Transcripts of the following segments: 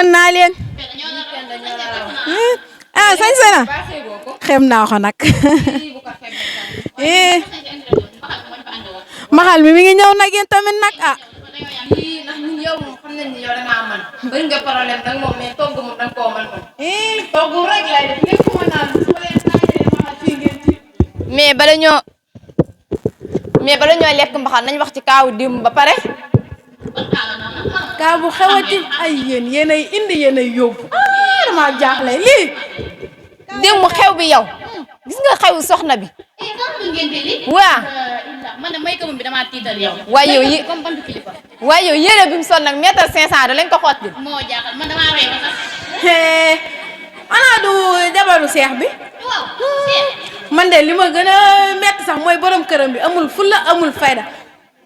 namoon naa leen. ah sañse na xem naa ko nag. maxal mi ngi ñëw nag yéen tamit nag ah. ndax ñun yow moom xam nañ ni yow da ngaa mën bëri nga problème nag moom mais togg moom da nga koo mën moom. togg rek lay def lépp mën naa mais bala ñoo lekk mbaxal nañ wax ci kaawu dim ba pare. kaa bu xewati ay yéenay indi yéenay yóbbu dama jaaxle lii. dim mu xew bi yow gis nga xew soxna bi. waaw. man de may ko bi dama tiital yow. waaye yow comme bantu kilifa. waaye yow yére bi mu sol nag mètre 500 da lañ ko xotti. moo jaaxal man damaa rey ba sax. ana du jabaru seex bi. waaw. man de li ma gën a metti sax mooy borom këram bi amul fulla amul fayda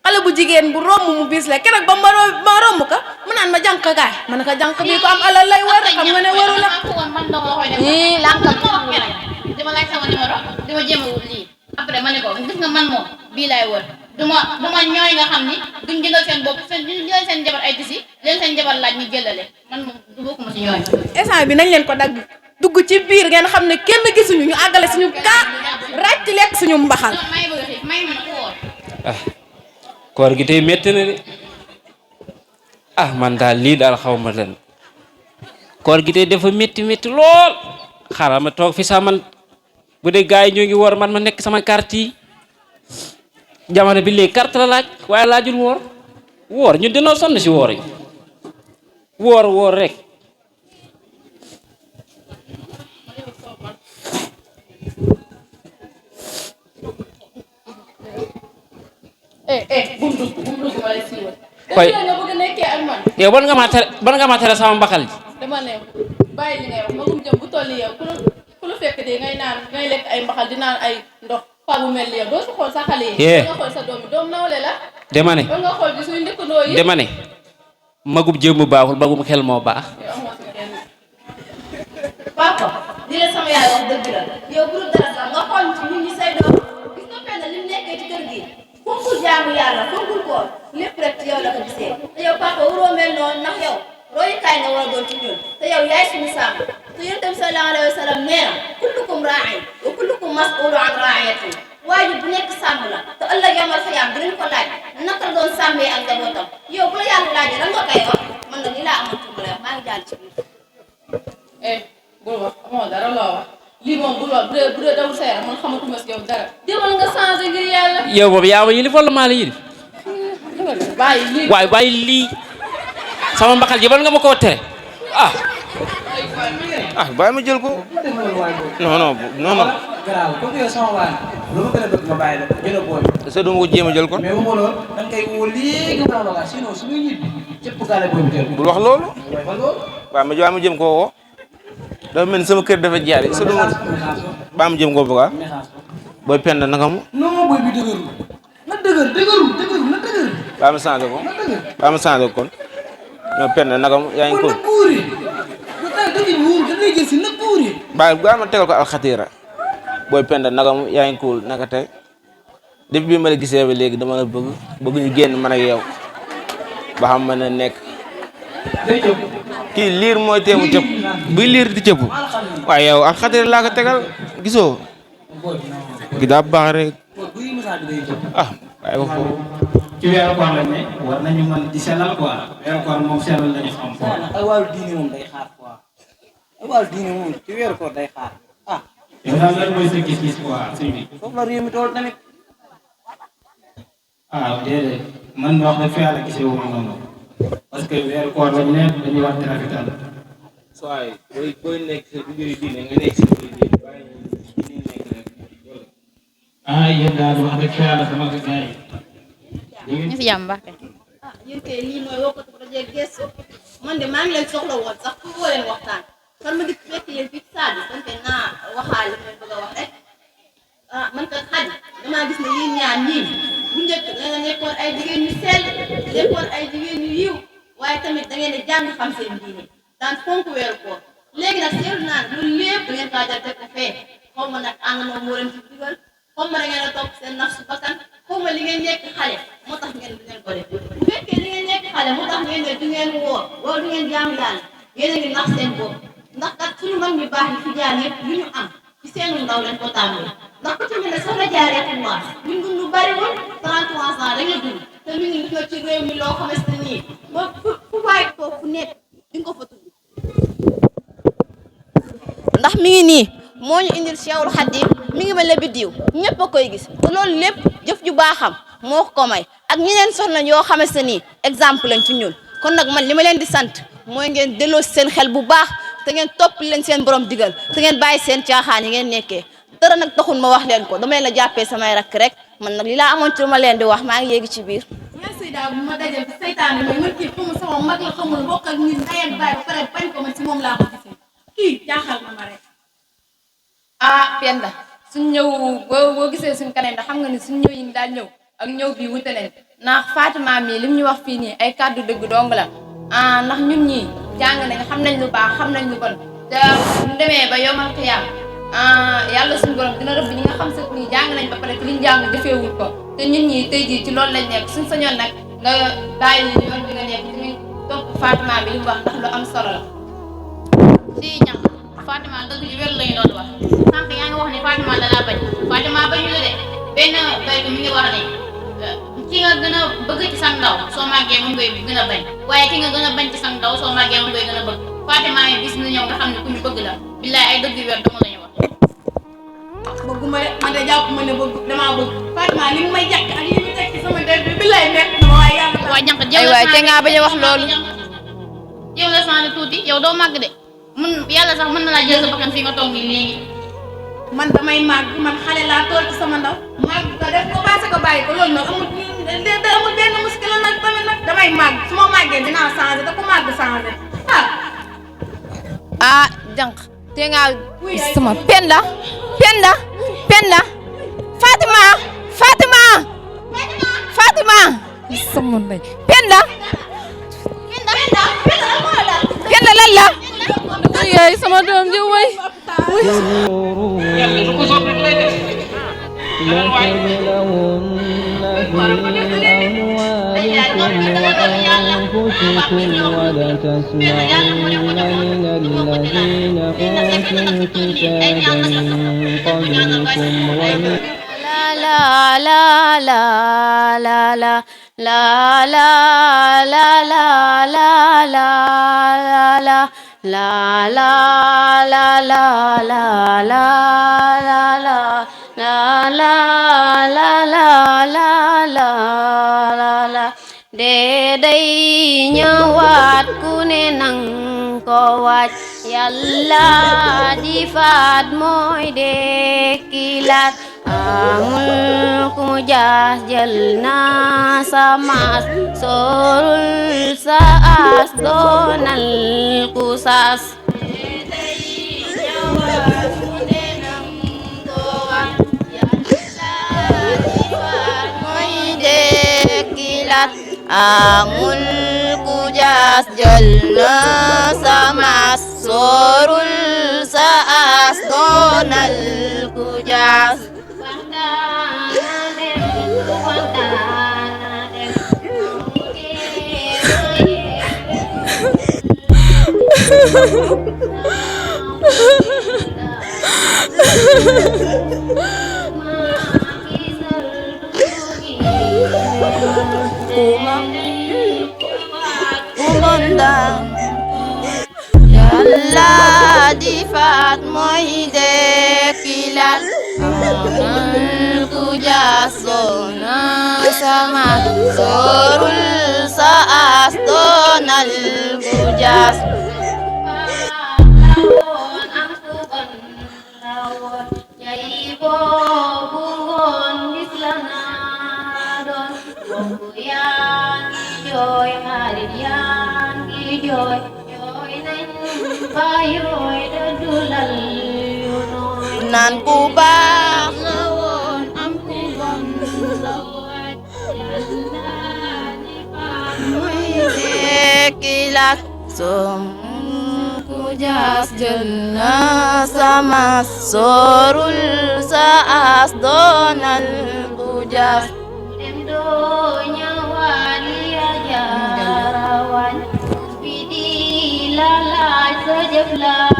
xale bu jigéen bu romb mu bis la keroog ba ma romb ka mu naan ma jànk gaay man ka jànk bi ko am alal lay war xam nga ne waru la. yii lànkam dama laaj sama numéro dama jéem a wut lii après ma ne ko gis nga man moom bii laay wër duma ñooy nga xam ni duñ jëndal seen bopp jëndal seen jabar ay tisi leen seen jabar laaj ñu jëlale man moom du bokkuma si ñooy. instant bi nañ leen ko dagg dugg ci biir ngeen xam ne kenn gisuñu ñu àggale suñu kaa ràcc lekk suñu mbaxal. may bëgg xiif may ma ko woor. koor gi tey métti na de man daal lii daal xaw ma leen koor gi tey dafa métti lool xaaral ma toog fi sax man bu dee gars yi ñoo ngi woor man ma nekk sama carte yi jamono bi léegi carte la laaj waaye laajul woor ñun dinoo sonn si woor yi woor rek. bu mu dugg ma lay siiwal. koy nga bëgg nekkee ak man. yow ban nga ma tere sama mbaxal ji. dama ne bàyyi li ngay wax magum jëm bu toll yow ku la fekk de ngay lekk ay mbaxal di naan ay ndox pa bu mel ni yow doo si xool sa xale yi. doo nga xool sa doom nawle la. dama ne doo nga xool bi suñu ndëkkandoo yi. dama ne magum jëm baaxul magum xel moo baax. papa li la sama yaay wax dëgg la yow bu dul dara sax nga xool ci nit ñi say doom gis nga fenn li mu nekkee ci kër gi fonkul jaamu yàlla fonkul koor lépp rek ci yow la ko gisee te yow papa waroo mel noonu ndax yow royukaay nga war a doon ci ñun te yow yaay suñu sàmm te yonent bi sallallahu alayhi wa sallam nee na kullukum raa'in wa kullukum mas'uulun an ra'iyyatihi waajur bu nekk sàmm la te ëllëg yamal xiyaam dinañ ko laaj naka la doon sàmmee ak njabootam yow bu la yàlla laajee lan nga koy wax man nag li laa amoon ci mu lay wax maa ngi jàll ci biir. bul wax amoo dara loo wax lii moom bu dee dawul sa yaram man xamatuma si yow dara demal nga changé ngir yàlla. yow moom yaa ma yilif wala maa la yilif. bàyyi lii waaye bàyyi lii sama mbaxal ji ban nga ma koo tere bàyyi ma jël ko. non. garaaw comme yow sama waa lu ma gën a bëgg ma bàyyi la jël booy. est-ce que dama ko jéem a jël ko. mais bu ma lool da nga koy woo léegi mu la sinon su muy ñibbi cëpp gaale booy bi teel. bul wax loolu. ba loolu. waaw ma jëm koo woo. dafa mel ni sama kër dafa jaar est-ce que dama ma jëm koo bëgg booy penda naka mu. non booy bi dëgërul. na dëgër. baa ma changé ko. baa ma changé ko kon. ñoo penda naka mu yaa ngi ko. na buuri. bu tax dëgg buur da ngay jël si na buuri. baa ma tegal ko alxatira. booy penda naka mu yaa ngi cool naka tey depuis bi ma la gisee ba léegi dama la bëgg ñu génn man ak yow ba xam mën na nekk. day jóg. kii liir mooy teemu cëpp buy liir di cëpp waaye yow alxatira laa ko tegal gisoo. gi daa baax rek. buy misaal bi day jóg. waaye ko foofu. ci weeru koor lañ ne war nañu mën di sellal quoi weeru koor moom sellal lañu xam quoi. ay wàllu diine moom day xaar quoi. ay wàllu diine moom ci weeru koor day xaar yow daal lan mooy sa gis-gis quoi sëñ bi. foofu la réew mi tool tamit. déedéet man wax dëgg fa yàlla gisee wu ma noonu parce que weeru koor lañ ne dañuy wax te rafetal. soo booy nekk sa biir diine nga nekk sa biir diine bàyyi ñu nekk rek. yéen daal wax dëgg fa yàlla sama gars yi. ñu si jàmm baax yéen kay lii mooy wokkatu projet gëstu man de maa ngi leen soxla woon sax pour woo leen waxtaan kan ma dikk fekk leen fii saa bi kon te naa waxaale li bëgg a wax rek man kat xaj damaa gis ne yéen ñaar ñii bu njëkk da nga nekkoon ay jigéen ñu sell nekkoon ay jigéen ñu yiw waaye tamit da ngeen di jàng xam seen diine daan fonk weeru koor léegi nag seetlu naa ne loolu lépp da ngeen kaa jël teg ko fee xaw ma nag ànd moom moo leen ci dugal xaw ma da ngeen a topp seen nafsu bakkan xaw ma li ngeen nekk xale moo tax ngeen du ngeen ko def bu fekkee li ngeen nekk xale moo tax ngeen ne du ngeen woor loolu du ngeen jaamu yàlla yéen a ngi nax seen bopp ndax kat suñu mag ñu baax yi fi jaar yëpp lu ñu am ci seenu ndaw lañ ko tàmbali ndax ku ci mel ne soxna jaaree pouvoir ñun dund lu bari woon 33 ans rek la dund te mi ngi def ci réew mi loo xamante nii ba fu waay toog fu nekk di nga ko fa tudd ndax mi ngi nii moo ñu indil Cheikhul Khadim mi ngi mel ne biddiw ñëpp a koy gis te loolu lépp jëf ju baaxam moo ko may ak ñeneen soxna yoo xamante ni exemple lañ ci ñun kon nag man li ma leen di sant mooy ngeen delloo si seen xel bu baax te ngeen topp leen seen borom digal te ngeen bàyyi seen caaxaan yi ngeen nekkee dara nag taxul ma wax leen ko dama leen la jàppee samay rakk rek man nag li laa amoon ci lu ma leen di wax maa ngi yéegi ci biir. yaa Seyda bu ma dajal ci saytaane mooy man kii xamul sama mag la xamul bokk ak nit ndey ak baay ba pare bañ ko man ci moom laa ko gisee kii jaaxal na ma rek. ah Penda suñ ñëw boo gisee suñ kanam ndax xam nga ni suñ ñëw yi daal ñëw ak ñëw bii wute leen ndax Fatima mii lim ñu wax fii nii ay kàddu dëgg dong la ah ndax ñun ñii jàng nañ xam nañ lu baax xam nañ lu bon te ñu demee ba yomal xiyaam yàlla suñu borom dina rëbb ñi nga xam sax nii jàng nañ ba pare te liñ jàng defeewul ko te ñun ñii tey jii ci loolu lañ nekk suñ sañoon nag nga bàyyi yoon bi nga nekk tamit topp Fatima bi li mu wax ndax lu am solo la. si ñam Fatima dëgg ju wér lañu doon wax sànq yaa ngi wax ne Fatima da laa bañ Fatima bañu la de benn bay bi mi ngi wax ne ki nga gën a bëgg ci sa ndaw soo màggee moom ngay gën a bañ waaye ki nga gën a bañ ci sa ndaw soo màggee moom ngay gën a bëgg Fatima yi bis na ñëw nga xam ne ku ñu bëgg la billaay ay dëgg yu wér dama la ñu wax. bëgguma de man de jàpp ma ne bëgg damaa bëgg Fatima li mu may jàkk ak li mu teg ci sama dër bi billaay nekk na ma waaye yàlla waa jànq ay waay te nga bañ a wax loolu yow la sànni tuuti yow doo màgg de mun yàlla sax mën na laa jël sa bakkan fii nga toog nii léegi. man damay màgg man xale laa tool ci sama ndaw màgg ko def ko passé ko bàyyi ko loolu nag amul benn muskila nag tamit nag damay màgg su ma màggee dinaa changé te ku màgg changé ah jànq te nga sama Penda Fatima sama ndey Penda lan la yaay sama doom ji way yàlla lu ko soob rek lay def day ñëwaat ku ne nang ko waaj yàlla di faat mooy dekkilaat amul ku mu jaas jël na sa maas sorul sa as doonal ku saas amul ku jaas jël na sa maas sorul sa as doonal ku jaas yàlla di faat mooy dekkilaat amul ku jaas doona sama sorul sa as doonal ku jaas naan ku baax la woon am ku bon la woon muy dekkilaat som ku jaas jël na sama sorul sa as doonal ku jaas dem doo ñëwaat ya jaarawan bi di la jëf la